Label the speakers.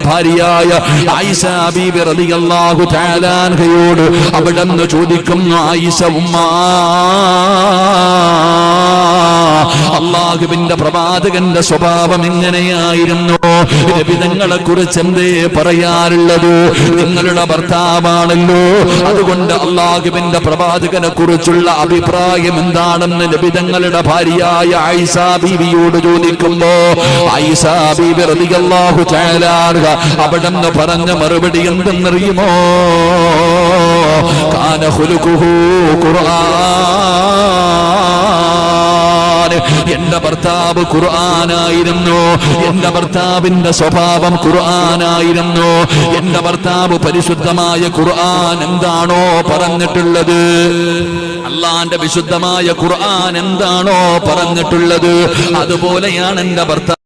Speaker 1: ഭാര്യയായ ആയിഷ ബീബി റളിയല്ലാഹു തആല അൻഹയോട് അവിടുന്ന് ചോദിക്കുന്നു, ആയിഷ ഉമ്മ, അല്ലാഹുവിന്റെ പ്രവാചകന്റെ സ്വഭാവം എങ്ങനെയായിരുന്നു? നബിതങ്ങളെ കുറിച്ച് എന്തേ പറയാറുള്ളത്? നിങ്ങളുടെ ഭർത്താവാണല്ലോ, അതുകൊണ്ട് അല്ലാഹുവിന്റെ പ്രവാചകനെ കുറിച്ചുള്ള അഭിപ്രായം എന്താണെന്ന് നബിതങ്ങളുടെ ഭാര്യയായ ആയിഷ ബീവിയോട് ചോദിക്കുമ്പോ ആയിഷ ബീബി റളിയല്ലാഹു തആല അവിടുന്ന് പറഞ്ഞ മറുപടി എന്തെന്നറിയുമോ? കാന ഖുലുഖുഹു ഖുർആൻ. എന്റെ ഭർത്താവ് ഖുർആനായിരുന്നു. എന്റെ ഭർത്താവിന്റെ സ്വഭാവം ഖുർആനായിരുന്നു. എന്റെ ഭർത്താവ് പരിശുദ്ധമായ ഖുർആൻ എന്താണോ പറഞ്ഞിട്ടുള്ളത്, അല്ലാഹുവിന്റെ വിശുദ്ധമായ ഖുർആൻ എന്താണോ പറഞ്ഞിട്ടുള്ളത്, അതുപോലെയാണ് എന്റെ ഭർത്താവ്